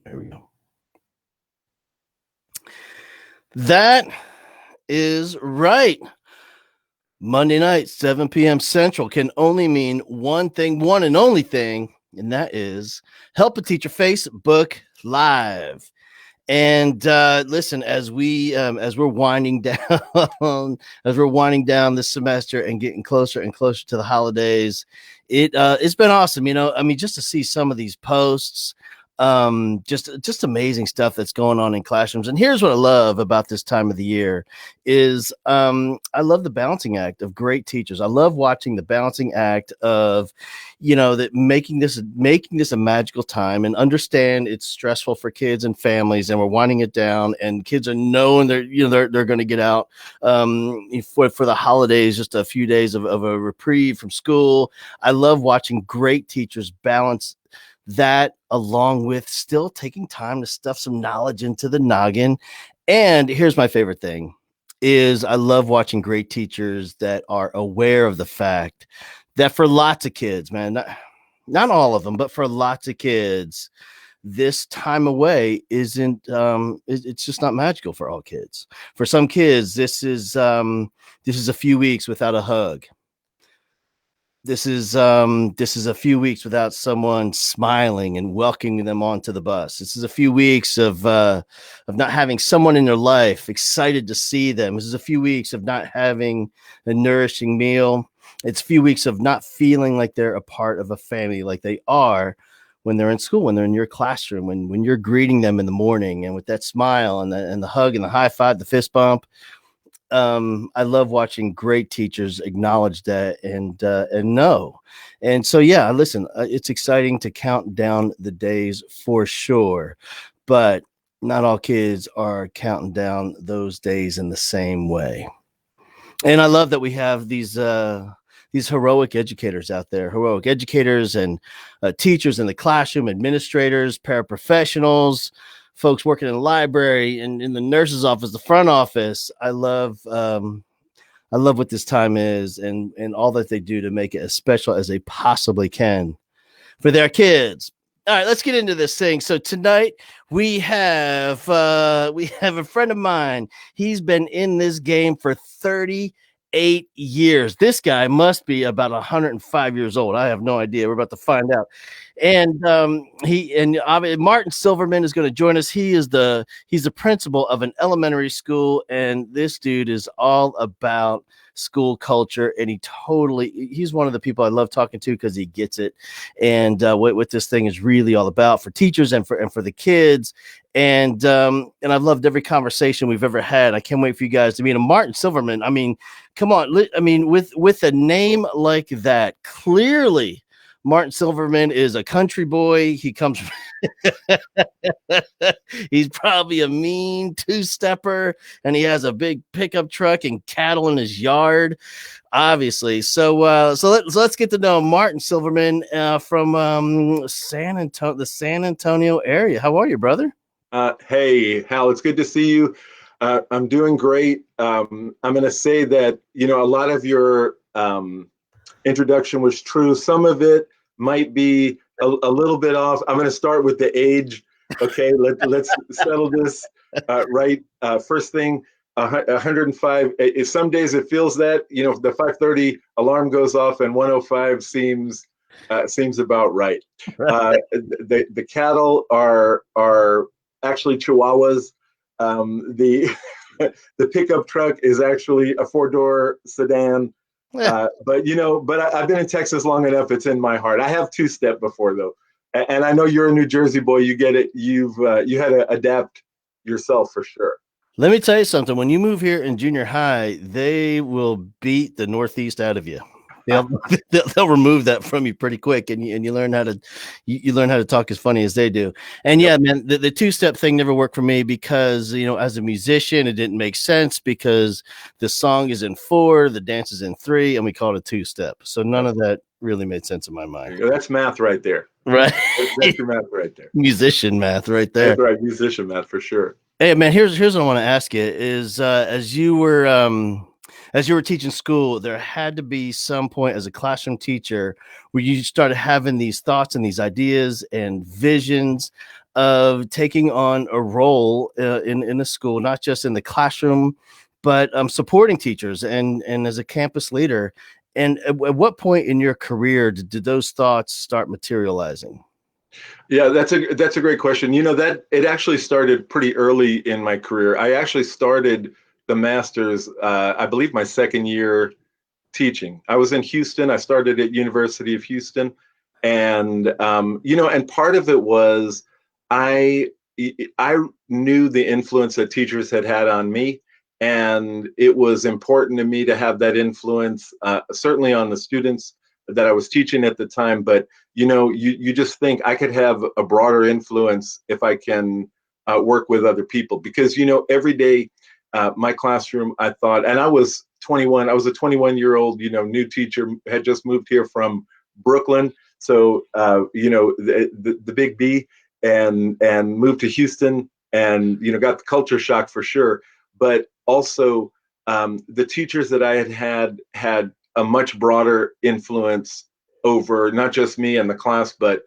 There we go. That is right. Monday night, 7 p.m. Central can only mean one thing, one and only thing, and that is Help a Teacher Facebook Live. And listen, as we're winding down, this semester and getting closer and closer to the holidays, it's been awesome. I mean, just to see some of these posts, just amazing stuff that's going on in classrooms. And here's what I love about this time of the year is I love the balancing act of great teachers. I love watching the balancing act of that making this a magical time, and understand it's stressful for kids and families, and we're winding it down, and kids are knowing they're going to get out for the holidays, just a few days of a reprieve from school. I love watching great teachers balance that along with still taking time to stuff some knowledge into the noggin. And here's my favorite thing is I love watching great teachers that are aware of the fact that for lots of kids, man, not all of them, but for lots of kids, this time away isn't it's just not magical for all kids. For some kids, this is a few weeks without a hug. This is a few weeks without someone smiling and welcoming them onto the bus. This is a few weeks of not having someone in their life excited to see them. This is a few weeks of not having a nourishing meal. It's a few weeks of not feeling like they're a part of a family, like they are when they're in school, when they're in your classroom, when you're greeting them in the morning, and with that smile and the hug and the high five, the fist bump. I love watching great teachers acknowledge that and know. And so, yeah, listen, it's exciting to count down the days for sure, but not all kids are counting down those days in the same way. And I love that we have these heroic educators out there, heroic educators and teachers in the classroom, administrators, paraprofessionals, folks working in the library and in the nurse's office, the front office. I love what this time is and all that they do to make it as special as they possibly can for their kids. All right, let's get into this thing. So tonight we have a friend of mine. He's been in this game for 38 years. This guy must be about 105 years old. I have no idea. We're about to find out. And Martin Silverman is going to join us. He's the principal of an elementary school, and this dude is all about school culture, and he's one of the people I love talking to because he gets it, and what this thing is really all about for teachers and for the kids. And I've loved every conversation we've ever had. I can't wait for you guys to meet him. Martin Silverman, I mean, come on. I mean, with a name like that, clearly Martin Silverman is a country boy. He comes from he's probably a mean two-stepper, and he has a big pickup truck and cattle in his yard, obviously. So let's get to know Martin Silverman from the San Antonio area. How are you, brother? Hey, Hal, it's good to see you. I'm doing great. I'm going to say that, a lot of your introduction was true. Some of it might be a little bit off. I'm going to start with the age. Okay, let's settle this right. First thing, 105. Some days it feels that, the 5:30 alarm goes off and 105 seems about right. The cattle are actually Chihuahuas. The pickup truck is actually a 4-door sedan. But I've been in Texas long enough. It's in my heart. I have two-step before though, and I know you're a New Jersey boy. You get it. You had to adapt yourself for sure. Let me tell you something. When you move here in junior high, they will beat the Northeast out of you. They'll remove that from you pretty quick, and you learn how to talk as funny as they do. And yeah, man, the two-step thing never worked for me because as a musician, it didn't make sense because the song is in 4, the dance is in 3, and we call it a two-step. So none of that really made sense in my mind. That's math right there. Right, that's your math right there. Musician math right there. That's right, musician math for sure. Hey man, here's what I want to ask you is as you were teaching school, there had to be some point as a classroom teacher where you started having these thoughts and these ideas and visions. of taking on a role in a school, not just in the classroom, but supporting teachers and as a campus leader. And at what point in your career did those thoughts start materializing? Yeah, that's a great question. You know, that it actually started pretty early in my career. I actually started the master's, I believe, my second year teaching. I was in Houston. I started at University of Houston, and you know, and part of it was I I knew the influence that teachers had had on me, and it was important to me to have that influence, certainly on the students that I was teaching at the time. But you know, you just think I could have a broader influence if I can work with other people, because you know, every day my classroom, I thought, and I was 21. I was a 21-year-old, you know, new teacher, had just moved here from Brooklyn, so you know, the big B, and moved to Houston, and you know, got the culture shock for sure. But also, the teachers that I had a much broader influence over not just me and the class, but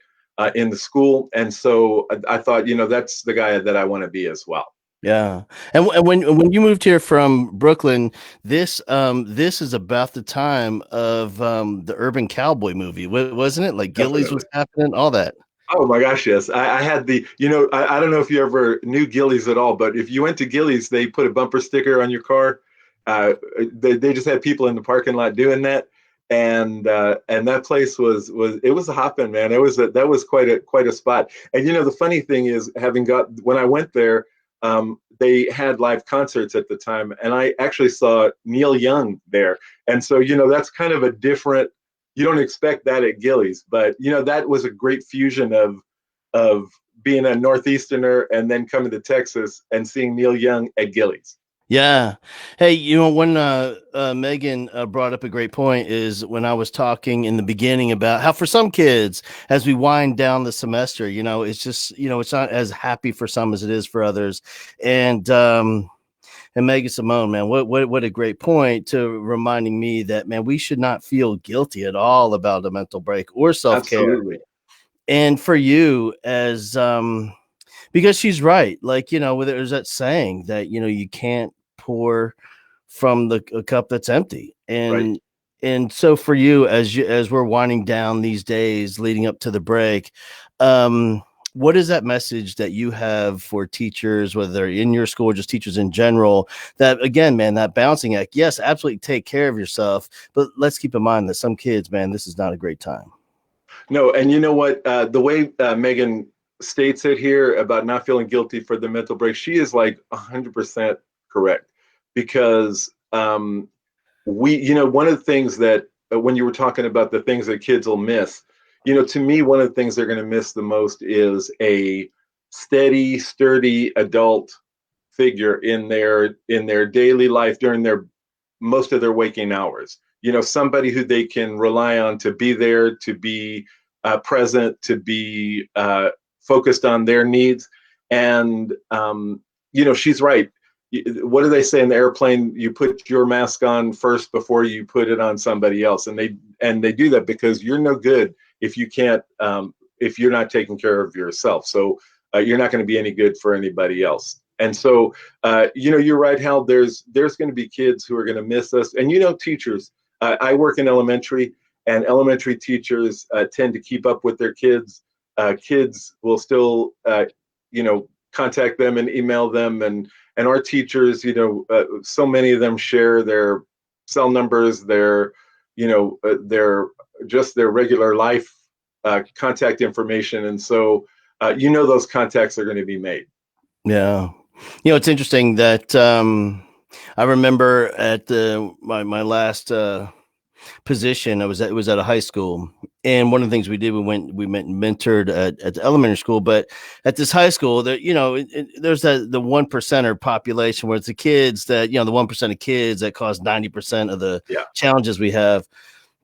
in the school. And so I thought, you know, that's the guy that I want to be as well. Yeah, and when you moved here from Brooklyn, this is about the time of the Urban Cowboy movie, wasn't it? Like Gillies Definitely. was happening, all that. Oh my gosh, yes. I had the, you know, I don't know if you ever knew Gillies at all, but if you went to Gillies, they put a bumper sticker on your car. They just had people in the parking lot doing that. And that place was it was a hopping, man. That was quite a spot. And you know, the funny thing is, having got when I went there, they had live concerts at the time, and I actually saw Neil Young there. And so, you know, that's kind of a different, you don't expect that at Gillies, but you know, that was a great fusion of being a Northeasterner and then coming to Texas and seeing Neil Young at Gillies. Yeah. Hey, you know, when Megan brought up a great point is when I was talking in the beginning about how for some kids, as we wind down the semester, you know, it's just, you know, it's not as happy for some as it is for others. And Megan Simone, man, what a great point to reminding me that, man, we should not feel guilty at all about a mental break or self-care. Absolutely. And for you as because she's right. Like, you know, there's that saying that, you know, you can't pour from the a cup that's empty. Right. And so for you, as we're winding down these days leading up to the break, what is that message that you have for teachers, whether they're in your school or just teachers in general, that again, man, that balancing act, yes, absolutely take care of yourself, but let's keep in mind that some kids, man, this is not a great time. No, and you know what? The way Megan states it here about not feeling guilty for the mental break, she is like 100% correct. Because you know, one of the things that when you were talking about the things that kids will miss, you know, to me, one of the things they're going to miss the most is a steady, sturdy adult figure in their daily life during their most of their waking hours. You know, somebody who they can rely on to be there, to be present, to be focused on their needs. And you know, she's right. What do they say in the airplane? You put your mask on first before you put it on somebody else, and they do that because you're no good if you can't if you're not taking care of yourself. So you're not going to be any good for anybody else. And so you know, you're right, Hal. There's going to be kids who are going to miss us, and you know, teachers. I work in elementary, and elementary teachers tend to keep up with their kids. Kids will still, you know, contact them and email them, and our teachers, you know, so many of them share their cell numbers, their, you know, their just their regular life contact information, and so you know, those contacts are going to be made. Yeah. You know, it's interesting that I remember at my last position, it was at a high school, and one of the things we did, we went and mentored at the elementary school, but at this high school, that you know, there's the 1%er population where it's the kids that, you know, the 1% of kids that cause 90% of the Yeah. challenges we have.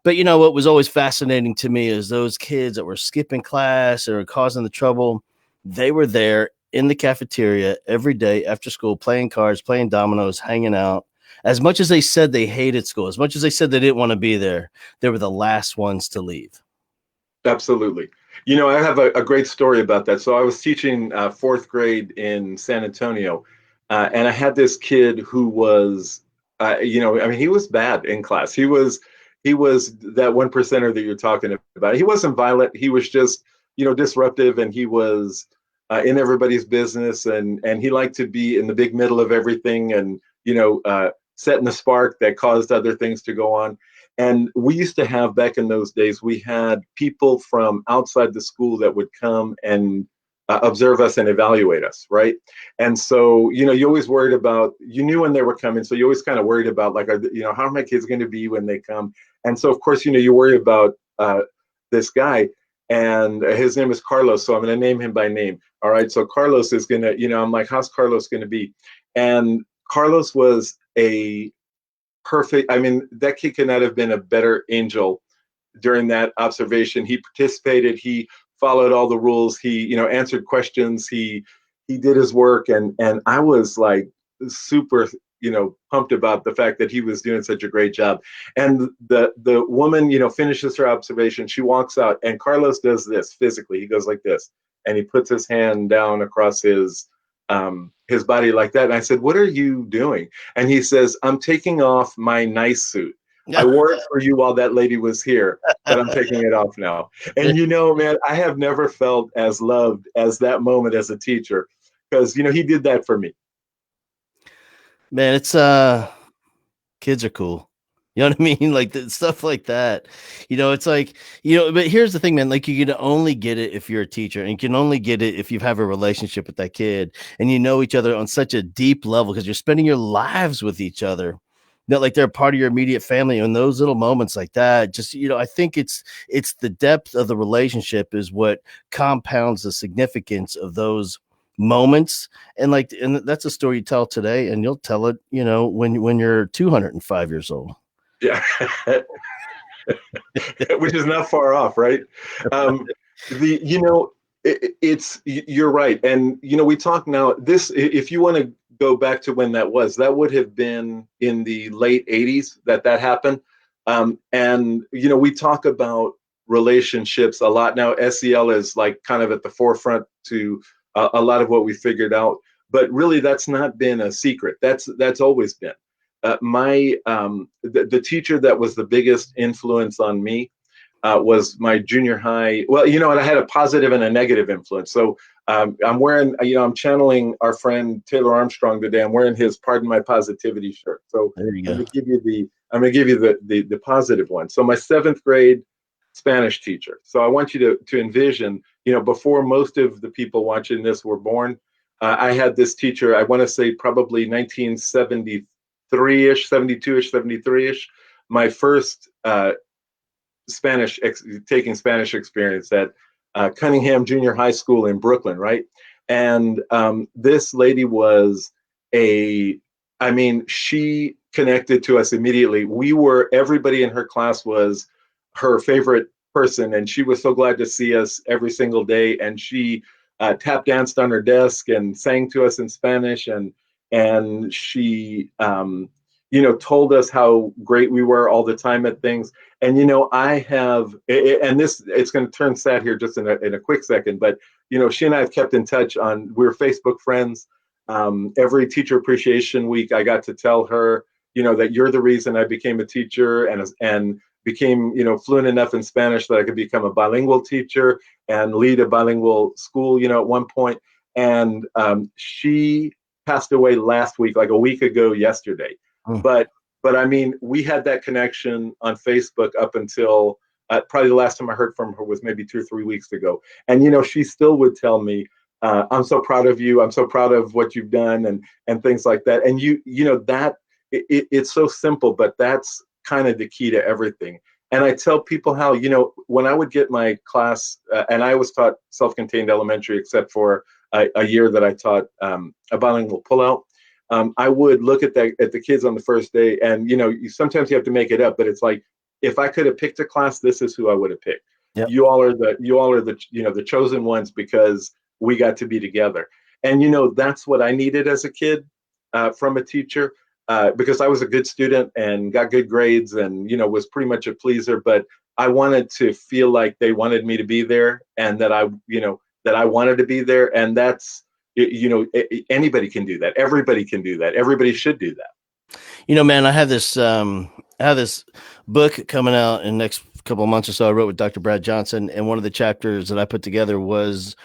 But you know what was always fascinating to me is those kids that were skipping class or causing the trouble. They were there in the cafeteria every day after school, playing cards, playing dominoes, hanging out. As much as they said they hated school, as much as they said they didn't want to be there, they were the last ones to leave. Absolutely. I have a great story about that. So I was teaching fourth grade in San Antonio, and I had this kid who was, I mean, he was bad in class. He was that one percenter that you're talking about. He wasn't violent. He was just, disruptive, and he was in everybody's business, and he liked to be in the big middle of everything, and setting the spark that caused other things to go on. And we used to have, back in those days, we had people from outside the school that would come and observe us and evaluate us, right? And so, you always worried about, you knew when they were coming, so you always kind of worried about, like, how are my kids going to be when they come? And so, of course, you worry about this guy, and his name is Carlos. So I'm going to name him by name. All right. So Carlos is going to, I'm like, how's Carlos going to be? And Carlos was a perfect. I mean, that kid could not have been a better angel during that observation. He participated. He followed all the rules. He, answered questions. He did his work, and I was like super, pumped about the fact that he was doing such a great job. And the woman, finishes her observation. She walks out, and Carlos does this physically. He goes like this, and he puts his hand down across his body like that. And I said, "What are you doing?" And he says, "I'm taking off my nice suit. I wore it for you while that lady was here, but I'm taking it off now." And man, I have never felt as loved as that moment as a teacher, because he did that for me. Man, it's kids are cool. You know what I mean? Like stuff like that. It's like, but here's the thing, man. Like you can only get it if you're a teacher, and you can only get it if you have a relationship with that kid and you know each other on such a deep level because you're spending your lives with each other. Like they're part of your immediate family. And those little moments like that, just, I think it's the depth of the relationship is what compounds the significance of those moments. And that's a story you tell today, and you'll tell it, when you're 205 years old. Yeah. Which is not far off, right? Um, the you know it's you're right, and we talk now. This, if you want to go back to when that would have been in the late '80s that happened, and we talk about relationships a lot now. SEL is like kind of at the forefront to a lot of what we figured out, but really that's not been a secret. That's always been the teacher that was the biggest influence on me was my junior high. Well, and I had a positive and a negative influence. So I'm wearing, I'm channeling our friend Taylor Armstrong today. I'm wearing his "Pardon My Positivity" shirt. So There you I'm go. going to give you the positive one. So my seventh grade Spanish teacher. So I want you to envision, before most of the people watching this were born, I had this teacher. I want to say probably 1973-ish, 72-ish, 73-ish. My first taking Spanish experience at Cunningham Junior High School in Brooklyn, right? And this lady was I mean, she connected to us immediately. Everybody in her class was her favorite person, and she was so glad to see us every single day. And she tap danced on her desk and sang to us in Spanish, and she told us how great we were all the time at things. And I have, and this, it's going to turn sad here just in a quick second, but she and I have kept in touch we're Facebook friends. Every teacher appreciation week, I got to tell her, that you're the reason I became a teacher, and became, fluent enough in Spanish that I could become a bilingual teacher and lead a bilingual school, at one point. And she passed away last week, like a week ago yesterday. Mm. But I mean, we had that connection on Facebook up until probably the last time I heard from her was maybe 2 or 3 weeks ago. And she still would tell me, "I'm so proud of you. I'm so proud of what you've done," and things like that. And it's so simple, but that's kind of the key to everything. And I tell people how, when I would get my class, and I was taught self-contained elementary, except for a year that I taught a bilingual pullout. I would look at the kids on the first day, and sometimes you have to make it up, but it's like, if I could have picked a class, this is who I would have picked. Yep. You all are the chosen ones, because we got to be together. And that's what I needed as a kid from a teacher, because I was a good student and got good grades, and was pretty much a pleaser. But I wanted to feel like they wanted me to be there, and that that I wanted to be there. And that's, anybody can do that. Everybody can do that. Everybody should do that. Man, I have this book coming out in the next couple of months or so. I wrote with Dr. Brad Johnson, and one of the chapters that I put together was,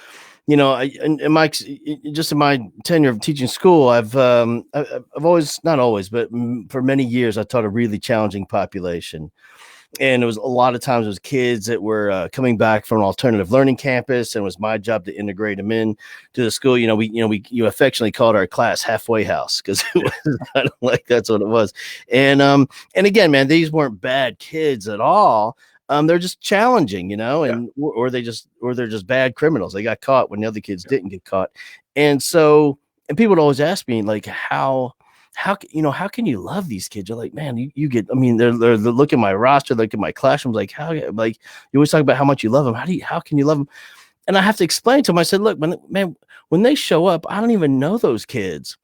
in my just in my tenure of teaching school, I've always, not always, but for many years, I taught a really challenging population. And it was a lot of times it was kids that were coming back from an alternative learning campus, and it was my job to integrate them in to the school. You affectionately called our class halfway house, because it was kind of like, that's what it was. And again, man, these weren't bad kids at all. They're just challenging, and they're just bad criminals. They got caught when the other kids didn't get caught. And people would always ask me, like, how can you love these kids? You're like, man, you get, I mean, they're look at my roster, look at my classrooms, like, how, like, you always talk about how much you love them. How can you love them? And I have to explain to them. I said, look, when they show up, I don't even know those kids,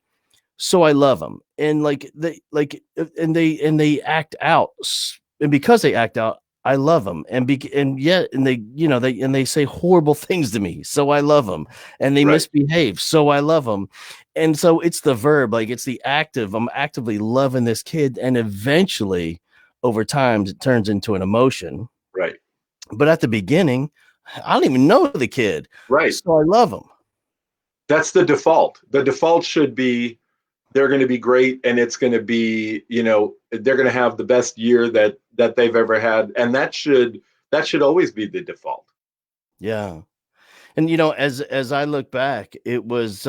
so I love them. And they act out, and because they act out, I love them. And they say horrible things to me, so I love them. And they misbehave, so I love them. And so it's the verb, like, it's the active. I'm actively loving this kid, and eventually, over time, it turns into an emotion. Right. But at the beginning, I don't even know the kid, Right. so I love them. That's the default. The default should be, they're going to be great, and it's going to be, they're going to have the best year that they've ever had, and that should always be the default. Yeah. And as I look back, it was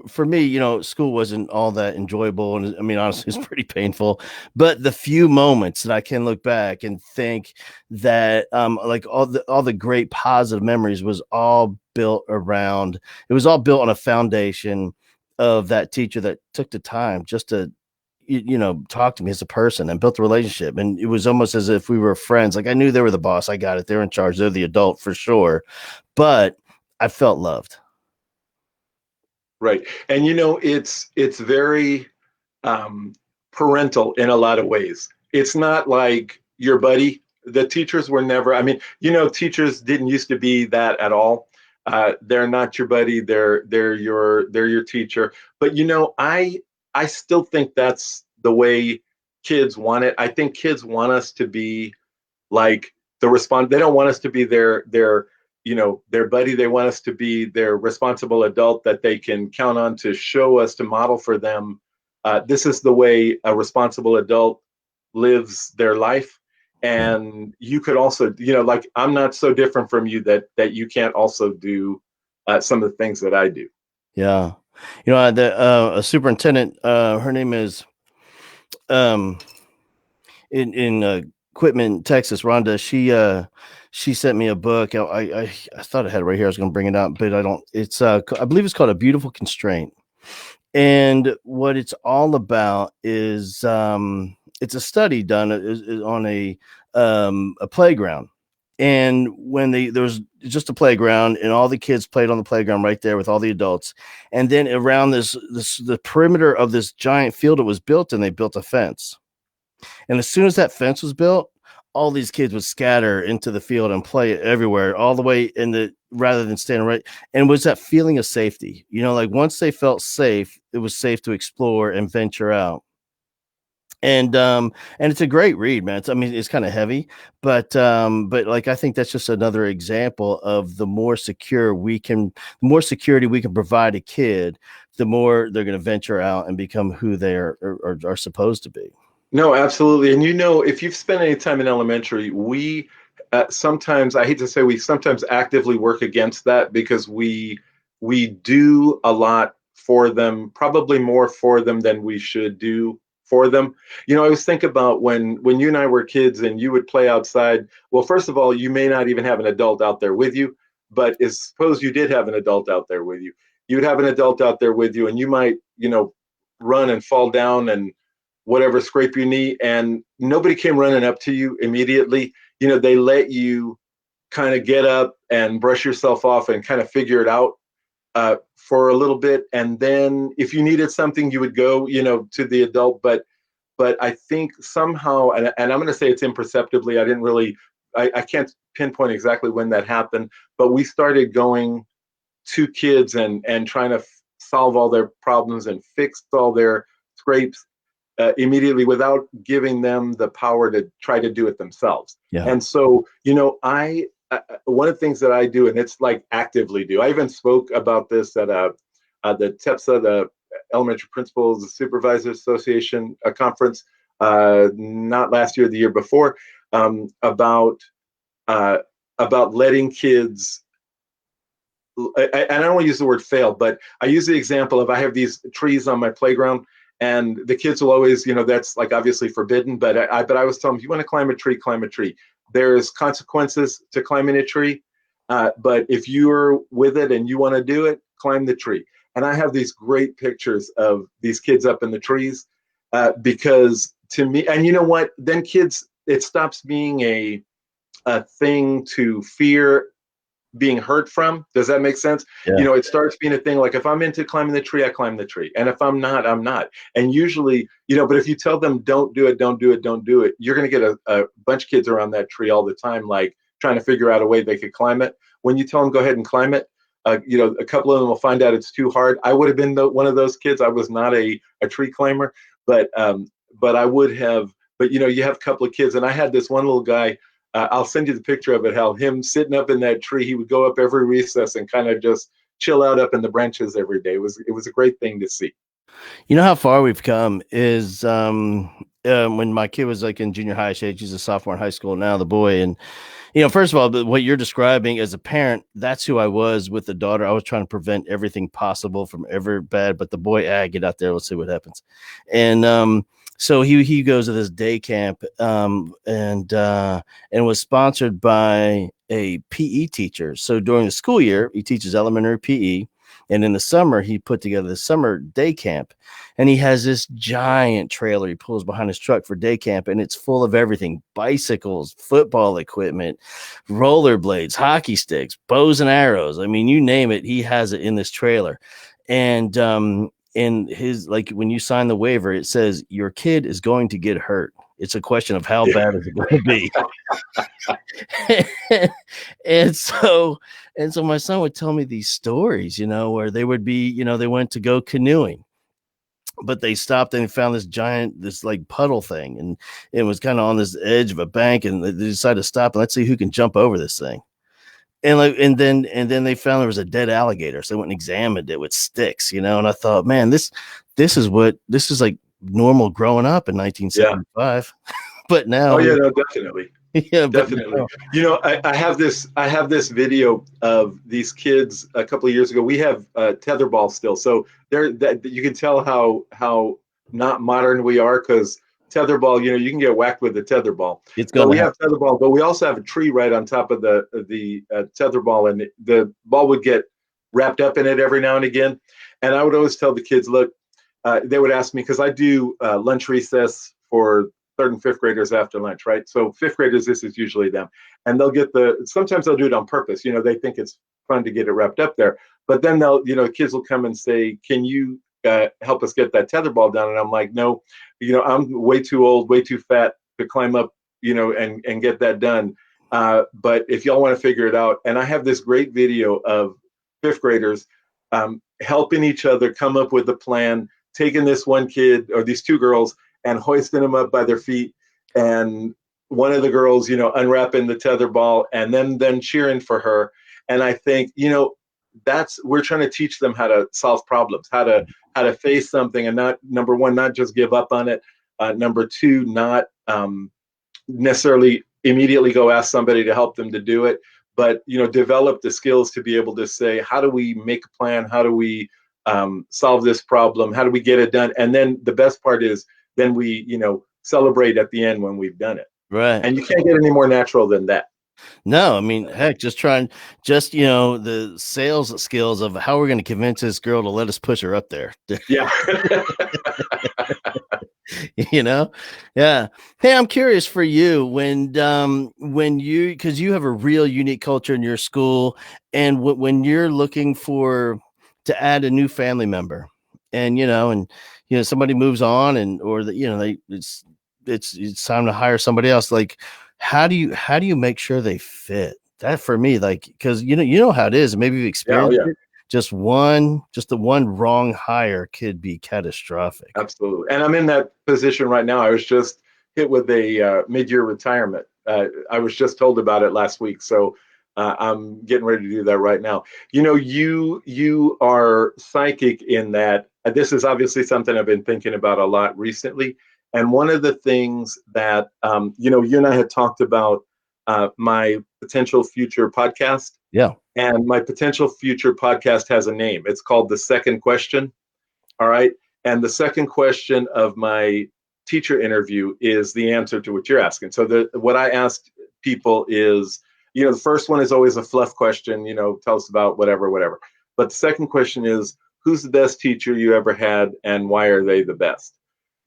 for me, school wasn't all that enjoyable, and I mean, honestly, it's pretty painful. But the few moments that I can look back and think that like all the great positive memories was all built around. It was all built on a foundation of that teacher that took the time just to talk to me as a person and built a relationship. And it was almost as if we were friends. Like, I knew they were the boss. I got it. They're in charge. They're the adult for sure. But I felt loved. Right. And it's very parental in a lot of ways. It's not like your buddy. The teachers were never, I mean, teachers didn't used to be that at all. They're not your buddy. They're your teacher. But I still think that's the way kids want it. I think kids want us to be like they don't want us to be their buddy. They want us to be their responsible adult that they can count on to show us, to model for them, this is the way a responsible adult lives their life. And you could also, like, I'm not so different from you that you can't also do some of the things that I do. Yeah. A superintendent, her name is in Quitman, Texas, Rhonda. She sent me a book. I thought I had it right here. I was going to bring it out, but I don't. It's I believe it's called A Beautiful Constraint. And what it's all about is it's a study done on a playground. And when there was just a playground, and all the kids played on the playground right there with all the adults. And then around the perimeter of this giant field it was built, and they built a fence. And as soon as that fence was built, all these kids would scatter into the field and play everywhere, all the way rather than standing right. And it was that feeling of safety, like, once they felt safe, it was safe to explore and venture out. And it's a great read, man. It's kind of heavy, but like, I think that's just another example of the more security we can provide a kid, the more they're going to venture out and become who they are supposed to be. No, absolutely. And if you've spent any time in elementary, we sometimes, I hate to say, we sometimes actively work against that, because we do a lot for them, probably more for them than we should do for them. I always think about when you and I were kids and you would play outside. Well, first of all, you may not even have an adult out there with you, but suppose you did have an adult out there with you. You would have an adult out there with you, and you might, run and fall down and whatever, scrape your knee, and nobody came running up to you immediately. They let you kind of get up and brush yourself off and kind of figure it out for a little bit. And then if you needed something, you would go, to the adult. But I think somehow, and I'm going to say it's imperceptibly, I didn't really I can't pinpoint exactly when that happened, but we started going to kids and trying to solve all their problems and fix all their scrapes immediately without giving them the power to try to do it themselves. Yeah. And so, I one of the things that I do, and it's like actively do. I even spoke about this at the TEPSA, the Elementary Principals Supervisors Association conference, not last year, the year before, uh, about letting kids. I don't want to use the word fail, but I use the example of I have these trees on my playground, and the kids will always, that's like obviously forbidden, but I was telling them, if you want to climb a tree, climb a tree. There's consequences to climbing a tree, but if you're with it and you want to do it, climb the tree. And I have these great pictures of these kids up in the trees, because to me, and you know what? Then kids, it stops being a thing to fear being hurt from. Does that make sense? Yeah. It starts being a thing like if I'm into climbing the tree, I climb the tree. And if I'm not, I'm not. And usually, but if you tell them don't do it, don't do it, don't do it, you're going to get a bunch of kids around that tree all the time, like trying to figure out a way they could climb it. When you tell them go ahead and climb it, a couple of them will find out it's too hard. I would have been one of those kids. I was not a tree climber, but I would have. But you have a couple of kids, and I had this one little guy. I'll send you the picture of it, Hal. Him sitting up in that tree. He would go up every recess and kind of just chill out up in the branches every day. It was a great thing to see. You know how far we've come is when my kid was like in junior high age, he's a sophomore in high school now, the boy. And, first of all, what you're describing as a parent, that's who I was with the daughter. I was trying to prevent everything possible from ever bad, but the boy, get out there. Let's see what happens. And so he goes to this day camp and was sponsored by a PE teacher. So during the school year, he teaches elementary PE. And in the summer, he put together the summer day camp, and he has this giant trailer he pulls behind his truck for day camp, and it's full of everything: bicycles, football equipment, rollerblades, hockey sticks, bows and arrows. I mean, you name it, he has it in this trailer. And in his, like, when you sign the waiver, it says your kid is going to get hurt. It's a question of how bad is it going to be. and so my son would tell me these stories, where they would be, they went to go canoeing, but they stopped and found this like puddle thing, and it was kind of on this edge of a bank, and they decided to stop and let's see who can jump over this thing. And then they found there was a dead alligator, so they went and examined it with sticks, and I thought, man, this is like normal growing up in 1975. Yeah. But now, oh yeah, no, definitely. Yeah, definitely. I have this video of these kids a couple of years ago. We have tetherball still, so that you can tell how not modern we are, because tetherball, you can get whacked with the tetherball. But we have tetherball, but we also have a tree right on top of the tetherball, and the ball would get wrapped up in it every now and again. And I would always tell the kids, look, they would ask me, because I do lunch recess for third and fifth graders after lunch, right? So fifth graders, this is usually them. And sometimes they'll do it on purpose. They think it's fun to get it wrapped up there. But then kids will come and say, can you help us get that tetherball down? And I'm like, no, I'm way too old, way too fat to climb up, and get that done. But if y'all want to figure it out, and I have this great video of fifth graders helping each other come up with a plan, taking this one kid or these two girls and hoisting them up by their feet, and one of the girls, unwrapping the tetherball, and then cheering for her. And I think, we're trying to teach them how to solve problems, how to face something, and not, number one, not just give up on it. Number two, not necessarily immediately go ask somebody to help them to do it, but develop the skills to be able to say, how do we make a plan? How do we solve this problem? How do we get it done? And then the best part is, then we, celebrate at the end when we've done it. Right. And you can't get any more natural than that. No, I mean, heck, the sales skills of how we're going to convince this girl to let us push her up there. Yeah. Yeah. Hey, I'm curious for you when because you have a real unique culture in your school, and when you're looking to add a new family member, and somebody moves on, and or it's time to hire somebody else. Like, how do you make sure they fit? That for me, like, because you know how it is. Maybe you've Yeah, oh experienced yeah, it. Just the one wrong hire could be catastrophic. absolutely. And I'm in that position right now. I was just hit with a mid-year retirement. I was just told about it last week, so I'm getting ready to do that right now. You are psychic in that. This is obviously something I've been thinking about a lot recently. And one of the things that you and I had talked about my potential future podcast, Yeah. and my potential future podcast has a name. It's called The Second Question. All right. And the second question of my teacher interview is the answer to what you're asking. So what I ask people is, the first one is always a fluff question, tell us about whatever, whatever. But the second question is, who's the best teacher you ever had and why are they the best?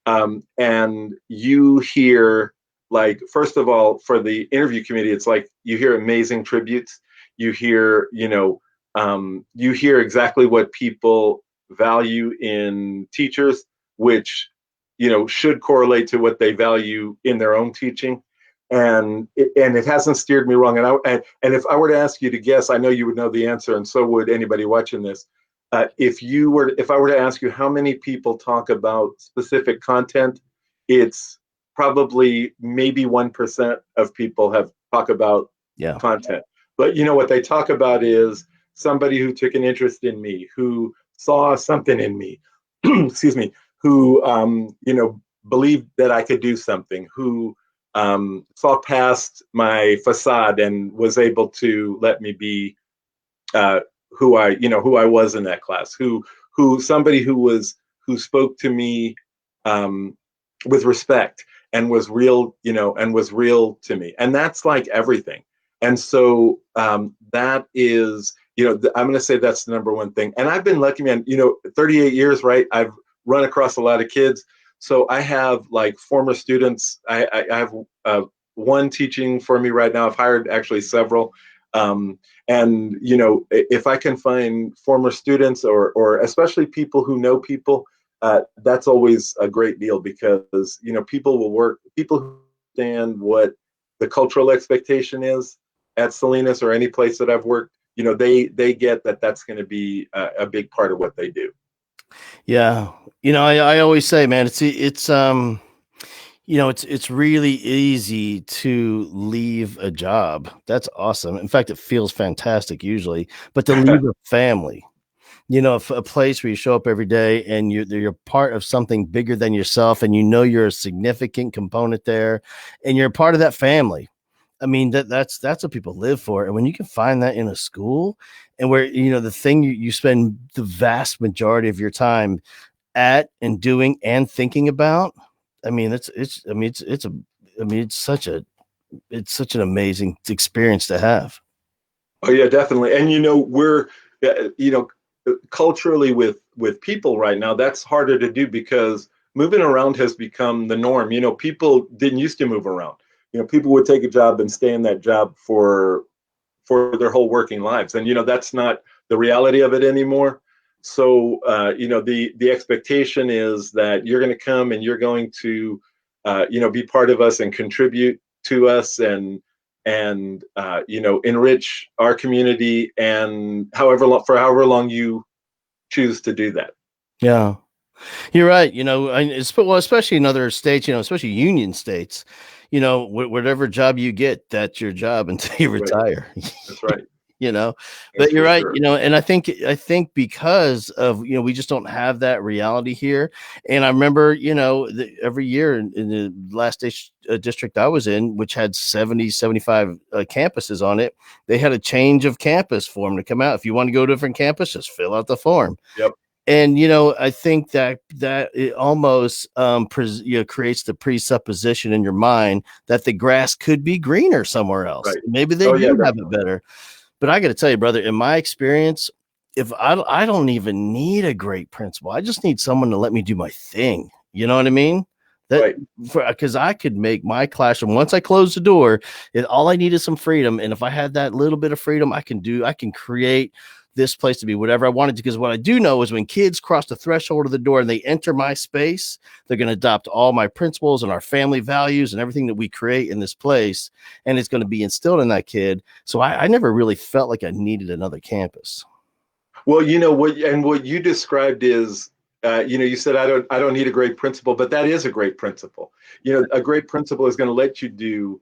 And you hear, like, first of all, for the interview committee, it's like you hear amazing tributes. You hear, you hear exactly what people value in teachers, which should correlate to what they value in their own teaching. And it hasn't steered me wrong. And if I were to ask you to guess, I know you would know the answer, and so would anybody watching this. If I were to ask you how many people talk about specific content, it's probably maybe 1% of people have talk about Yeah. content. But what they talk about is somebody who took an interest in me, who saw something in me, excuse me, who believed that I could do something, who saw past my facade and was able to let me be uh, who I was in that class, who somebody who spoke to me um, with respect and was real, and was real to me, and that's like everything. And so that is, I'm going to say that's the number one thing. And I've been lucky, man. 38 years, right? I've run across a lot of kids, so I have like former students. I have one teaching for me right now. I've hired actually several. And if I can find former students or especially people who know people, that's always a great deal, because people who understand what the cultural expectation is at Salinas or any place that I've worked. They get that that's going to be a big part of what they do. Yeah. I always say, man, it's really easy to leave a job. That's awesome. In fact, it feels fantastic usually, but to leave a family, a place where you show up every day and you're part of something bigger than yourself, and you're a significant component there, and you're part of that family. I mean, that's what people live for. And when you can find that in a school, and where the thing you spend the vast majority of your time at and doing and thinking about, I mean, it's such an amazing experience to have. Oh yeah, definitely. And we're you know culturally with people right now, that's harder to do because moving around has become the norm. People didn't used to move around. People would take a job and stay in that job for their whole working lives, and that's not the reality of it anymore. So the expectation is that you're going to come and you're going to be part of us and contribute to us, and enrich our community, and however long you choose to do that. Yeah. You're right. Especially in other states, especially union states, whatever job you get, that's your job until you Right. retire. That's right. you know, That's but you're for right. sure. And I think because of, we just don't have that reality here. And I remember, every year in the last district I was in, which had 70, 75 campuses on it, they had a change of campus form to come out. If you want to go to a different campus, just fill out the form. Yep. And I think that it almost creates the presupposition in your mind that the grass could be greener somewhere else. Right. Maybe they Oh yeah, do have it definitely. better. But I got to tell you, brother, in my experience, if I don't even need a great principal, I just need someone to let me do my thing. You know what I mean? That Right. because I could make my classroom, once I close the door, all I need is some freedom. And if I had that little bit of freedom, I can create this place to be whatever I wanted to, because what I do know is when kids cross the threshold of the door and they enter my space, they're going to adopt all my principles and our family values and everything that we create in this place, and it's going to be instilled in that kid. So I never really felt like I needed another campus. Well, what you described is, you said I don't need a great principal, but that is a great principal. A great principal is going to let you do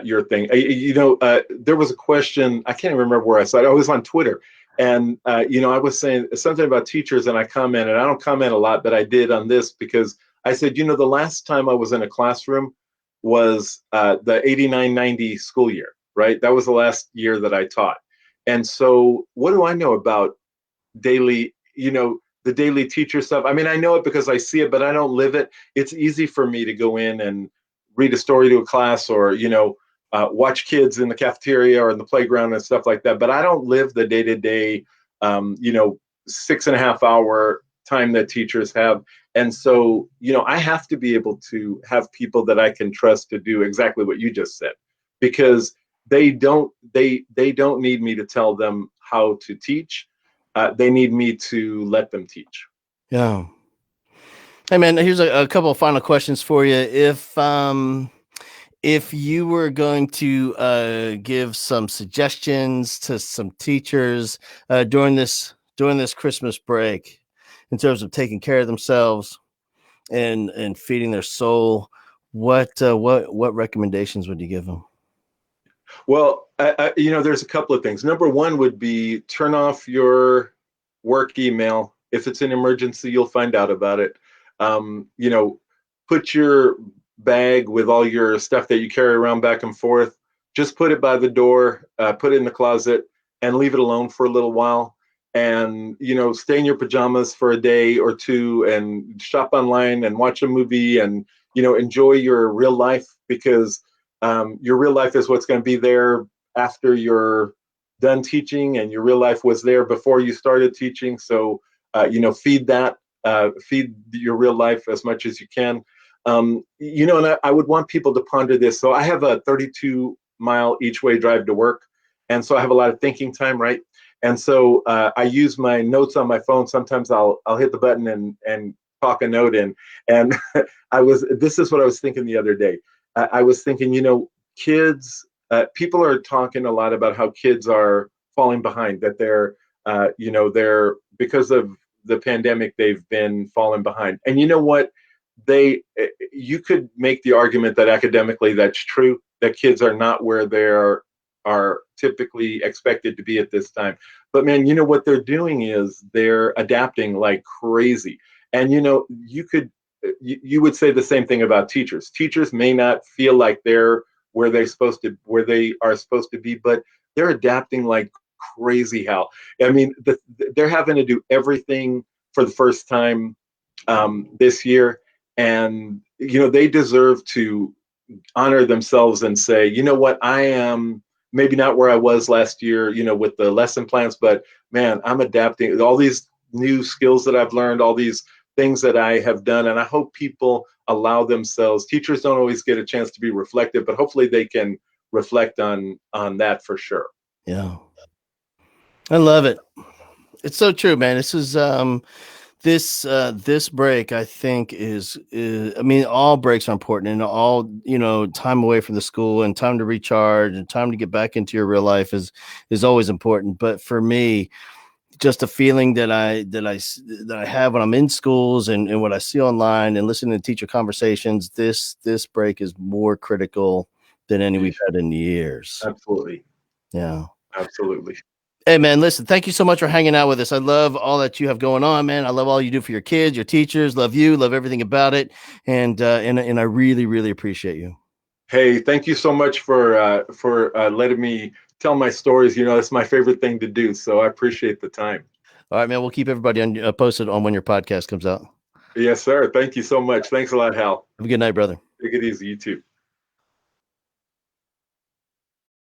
your thing. There was a question, I can't even remember where I saw it. I was on Twitter, and I was saying something about teachers, and I commented. I don't comment a lot, but I did on this because I said, the last time I was in a classroom was the 89-90 school year, right? That was the last year that I taught. And so, what do I know about daily, the daily teacher stuff? I mean, I know it because I see it, but I don't live it. It's easy for me to go in and read a story to a class, or watch kids in the cafeteria or in the playground and stuff like that, but I don't live the day-to-day 6.5 hour time that teachers have. And so I have to be able to have people that I can trust to do exactly what you just said, because they don't need me to tell them how to teach. They need me to let them teach. Yeah. Hey man, here's a couple of final questions for you. If you were going to give some suggestions to some teachers during this Christmas break, in terms of taking care of themselves and feeding their soul, what recommendations would you give them? Well, there's a couple of things. Number one would be turn off your work email. If it's an emergency, you'll find out about it. Put your bag with all your stuff that you carry around back and forth. Just put it by the door, put it in the closet, and leave it alone for a little while. And stay in your pajamas for a day or two, and shop online and watch a movie, and enjoy your real life, because your real life is what's going to be there after you're done teaching, and your real life was there before you started teaching. So feed your real life as much as you can. And I would want people to ponder this. So I have a 32-mile each way drive to work, and so I have a lot of thinking time, right? And so I use my notes on my phone. Sometimes I'll hit the button and talk a note in. And this is what I was thinking the other day. I was thinking, kids, people are talking a lot about how kids are falling behind, that they're because of the pandemic, they've been falling behind. And you know what? You could make the argument that academically that's true, that kids are not where they are typically expected to be at this time. But man, what they're doing is they're adapting like crazy. And you would say the same thing about teachers. Teachers may not feel like they're where they are supposed to be, but they're adapting like crazy, Hal. I mean, they're having to do everything for the first time this year, and they deserve to honor themselves and say, you know what, I am maybe not where I was last year, with the lesson plans, but man, I'm adapting all these new skills that I've learned, all these things that I have done. And I hope people allow themselves. Teachers don't always get a chance to be reflective, but hopefully they can reflect on that for sure. Yeah, I love it. It's so true, man. This is this break, I think, is I mean, all breaks are important, and all time away from the school and time to recharge and time to get back into your real life is always important. But for me, just a feeling that I have when I'm in schools and what I see online and listening to teacher conversations, this break is more critical than any we've had in years. Absolutely. Yeah. Absolutely. Hey man, listen, thank you so much for hanging out with us. I love all that you have going on, man. I love all you do for your kids, your teachers, love you, love everything about it. And I really, really appreciate you. Hey, thank you so much for letting me tell my stories. It's my favorite thing to do. So I appreciate the time. All right, man. We'll keep everybody posted on when your podcast comes out. Yes, sir. Thank you so much. Thanks a lot, Hal. Have a good night, brother. Take it easy. You too.